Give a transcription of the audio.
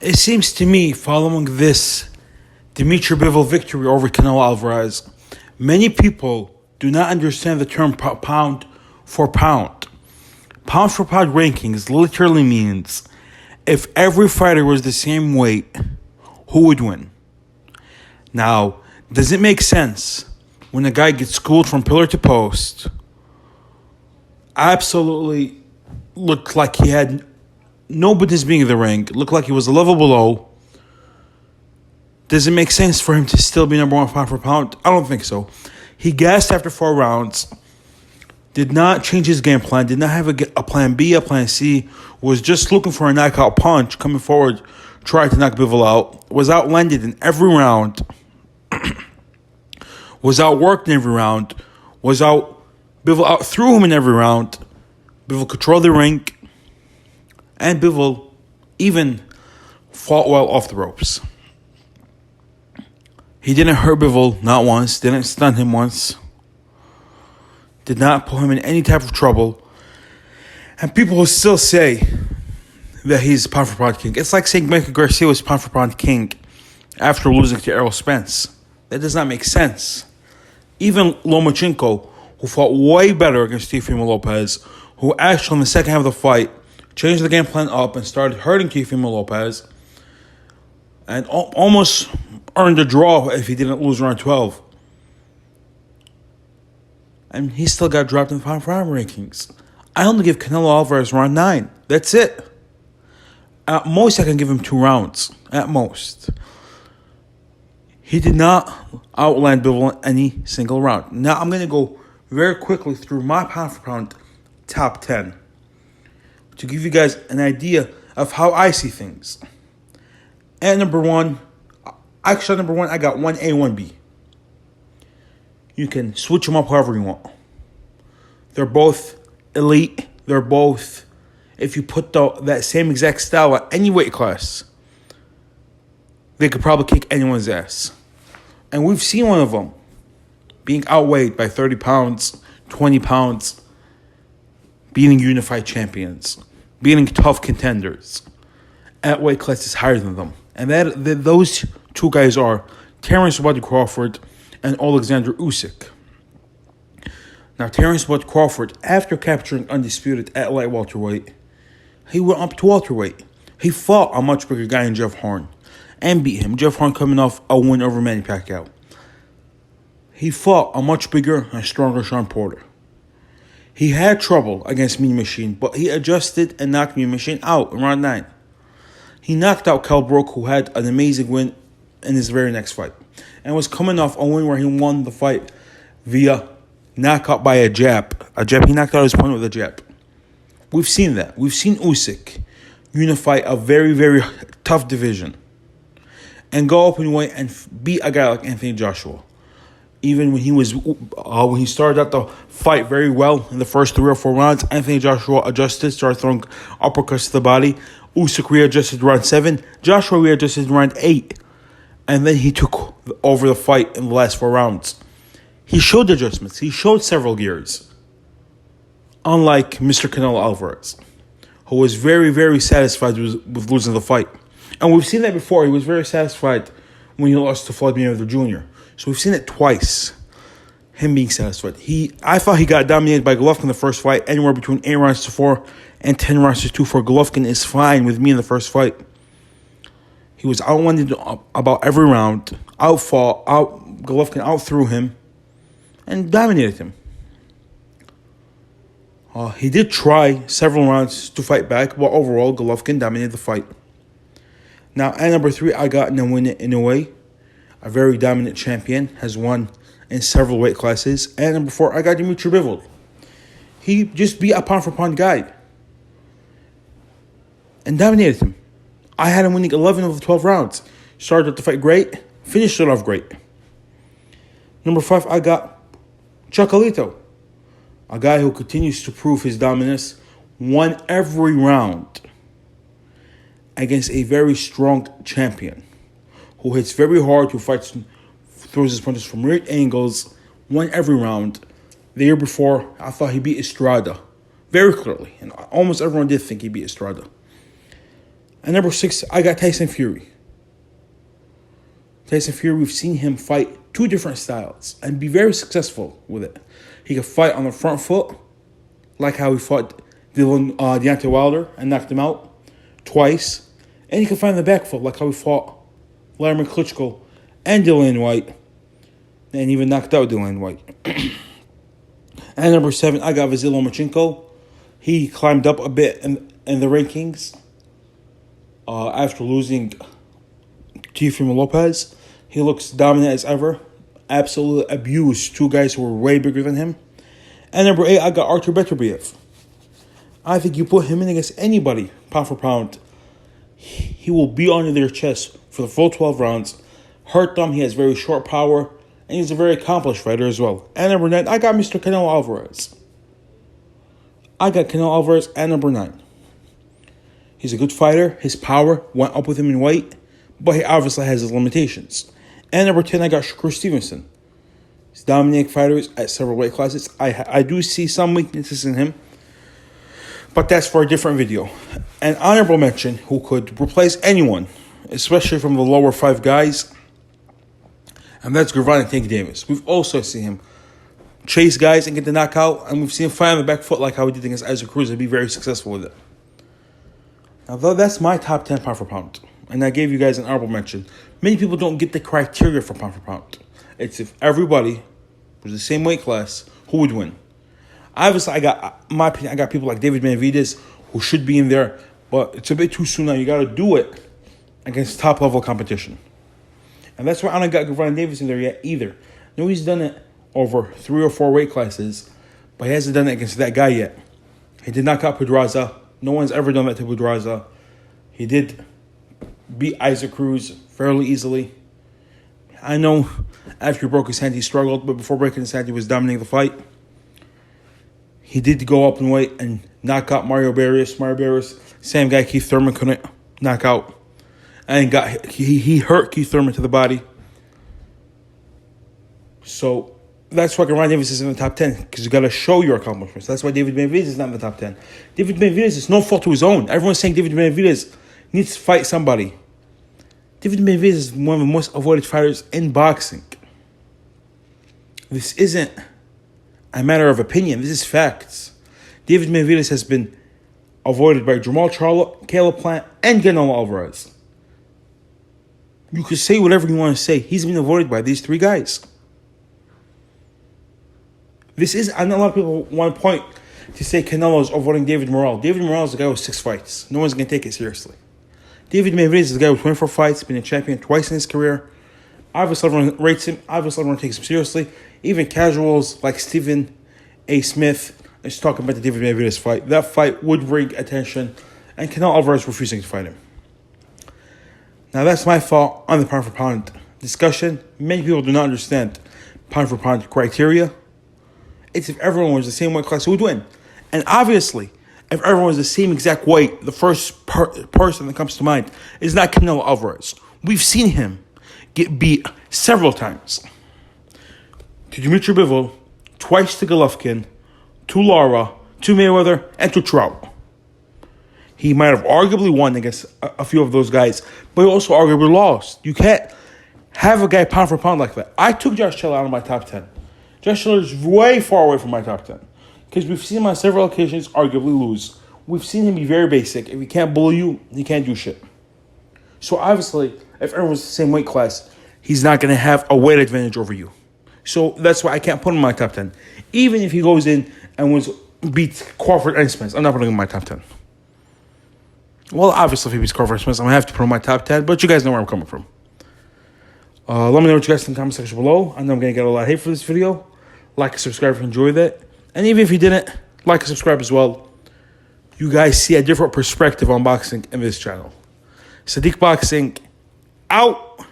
It seems to me, following this Dimitri Bivol victory over Canelo Alvarez, many people do not understand the term pound for pound. Pound for pound rankings literally means if every fighter was the same weight, who would win? Now, does it make sense when a guy gets schooled from pillar to post, absolutely looked like he had no business being in the ring, looked like he was a level below? Does it make sense for him to still be number one pound for pound? I don't think so. He gassed after 4 rounds, did not change his game plan, did not have a plan B, a plan C, was just looking for a knockout punch, coming forward, tried to knock Bivol out, was outlanded in every round, was outworked in every round, Bivol outthrew him in every round. Bivol controlled the ring, and Bivol even fought well off the ropes. He didn't hurt Bivol, not once, didn't stun him once, did not put him in any type of trouble. And people will still say that he's pound for pound king. It's like saying Michael Garcia was pound for pound king after losing to Errol Spence. That does not make sense. Even Lomachenko, who fought way better against Teofimo Lopez, who actually in the second half of the fight changed the game plan up and started hurting Teofimo Lopez, and almost earned a draw if he didn't lose round 12. And he still got dropped in the pound for pound rankings. I only give Canelo Alvarez round 9. That's it. At most, I can give him 2 rounds. At most. He did not outland Bivol in any single round. Now, I'm going to go very quickly through my pound for pound top 10 to give you guys an idea of how I see things. At number 1, I got 1A, 1B. You can switch them up however you want. They're both elite. They're both, if you put that same exact style at any weight class, they could probably kick anyone's ass. And we've seen one of them being outweighed by 30 pounds, 20 pounds, beating unified champions, beating tough contenders at weight classes higher than them. And those 2 guys are Terence Bud Crawford and Alexander Usyk. Now, Terence Bud Crawford, after capturing Undisputed at light welterweight, he went up to welterweight. He fought a much bigger guy in Jeff Horn and beat him. Jeff Horn coming off a win over Manny Pacquiao. He fought a much bigger and stronger Sean Porter. He had trouble against Mean Machine, but he adjusted and knocked Mean Machine out in round 9. He knocked out Kell Brook, who had an amazing win in his very next fight, and was coming off a win where he won the fight via knockout by a jab. He knocked out his opponent with a jab. We've seen that. We've seen Usyk unify a very, very tough division and go open weight and beat a guy like Anthony Joshua. Even when he started out the fight very well in the first 3 or 4 rounds, Anthony Joshua adjusted, started throwing uppercuts to the body. Usyk readjusted round 7. Joshua readjusted round 8. And then he took over the fight in the last 4 rounds. He showed adjustments. He showed several gears. Unlike Mr. Canelo Alvarez, who was very, very satisfied with losing the fight. And we've seen that before. He was very satisfied when he lost to Floyd Mayweather Jr. So we've seen it twice, him being satisfied. I thought he got dominated by Golovkin in the first fight, anywhere between 8 rounds to 4 and 10 rounds to 2 for Golovkin is fine with me in the first fight. He was outlanded about every round, Golovkin outthrew him, and dominated him. He did try several rounds to fight back, but overall, Golovkin dominated the fight. Now, at number 3, I got Inoue, a very dominant champion, has won in several weight classes. And number 4, I got Dimitri Bivol. He just beat a pound-for-pound guy and dominated him. I had him winning 11 of the 12 rounds. Started the fight great, finished it off great. Number 5, I got Chocolatito, a guy who continues to prove his dominance, won every round against a very strong champion who hits very hard, who throws his punches from weird angles, won every round. The year before, I thought he beat Estrada very clearly, and almost everyone did think he beat Estrada. At number 6, I got Tyson Fury. Tyson Fury, we've seen him fight two different styles and be very successful with it. He could fight on the front foot, like how he fought Deontay Wilder and knocked him out twice. And he could fight on the back foot, like how he fought Vladimir Klitschko and Dillian White, and even knocked out Dillian White. At number 7, I got Vasyl Lomachenko. He climbed up a bit in the rankings after losing to Teofimo Lopez. He looks dominant as ever. Absolutely abused two guys who were way bigger than him. And number 8, I got Artur Beterbiev. I think you put him in against anybody, pound for pound, he will be on their chest for the full 12 rounds, hurt them. He has very short power, and he's a very accomplished fighter as well. And number 9, I got Mr. Canelo Alvarez. I got Canelo Alvarez at number 9. He's a good fighter. His power went up with him in weight, but he obviously has his limitations. And number 10, I got Shakur Stevenson. He's dominating fighters at several weight classes. I do see some weaknesses in him, but that's for a different video. An honorable mention who could replace anyone, especially from the lower 5 guys, and that's Gervonta Tank Davis. We've also seen him chase guys and get the knockout, and we've seen him fight on the back foot like how he did against Isaac Cruz and be very successful with it. Now, though, that's my top 10 pound for pound, and I gave you guys an honorable mention. Many people don't get the criteria for pound. It's if everybody was the same weight class, who would win? Obviously, my opinion, I got people like David Benavidez who should be in there, but it's a bit too soon now. You got to do it against top-level competition. And that's why I don't got Gervonta Davis in there yet either. No, he's done it over 3 or 4 weight classes, but he hasn't done it against that guy yet. He did knock out Pedraza. No one's ever done that to Pedraza. He did beat Isaac Cruz fairly easily. I know after he broke his hand, he struggled, but before breaking his hand, he was dominating the fight. He did go up in weight and knock out Mario Barrios. Mario Barrios, same guy Keith Thurman couldn't knock out. And he hurt Keith Thurman to the body. So that's why Gervonta Davis is in the top 10, because you got to show your accomplishments. That's why David Benavidez is not in the top 10. David Benavidez is no fault to his own. Everyone's saying David Benavidez needs to fight somebody. David Benavidez is one of the most avoided fighters in boxing. This isn't a matter of opinion. This is facts. David Benavidez has been avoided by Jamal Charlo, Caleb Plant, and Canelo Alvarez. You could say whatever you want to say. He's been avoided by these 3 guys. I know a lot of people want to point to say Canelo's avoiding David Morrell. David Morrell is the guy with 6 fights. No one's going to take it seriously. David Benavidez is the guy with 24 fights, been a champion twice in his career. Obviously, everyone rates him. Obviously, everyone takes him seriously. Even casuals like Stephen A. Smith is talking about the David Benavidez fight. That fight would bring attention, and Canelo Alvarez refusing to fight him. Now, that's my fault on the pound for pound discussion. Many people do not understand pound for pound criteria. It's if everyone was the same weight class, who would win? And obviously, if everyone was the same exact weight, the first person that comes to mind is not Canelo Alvarez. We've seen him get beat several times. To Dimitri Bivol, twice to Golovkin, to Lara, to Mayweather, and to Trout. He might have arguably won against a few of those guys, but he also arguably lost. You can't have a guy pound for pound like that. I took Josh Taylor out of my top 10. Josh Taylor is way far away from my top 10. Because we've seen him on several occasions arguably lose. We've seen him be very basic. If he can't bully you, he can't do shit. So obviously, if everyone's the same weight class, he's not going to have a weight advantage over you. So that's why I can't put him in my top 10. Even if he goes in and beats Crawford and Spence, I'm not putting him in my top 10. Well, obviously, if he beats Crawford and Spence, I'm going to have to put him in my top 10, but you guys know where I'm coming from. Let me know what you guys think in the comment section below. I know I'm going to get a lot of hate for this video. Like and subscribe if you enjoyed it. And even if you didn't, like and subscribe as well. You guys see a different perspective on boxing in this channel. Sadiq Boxing, out.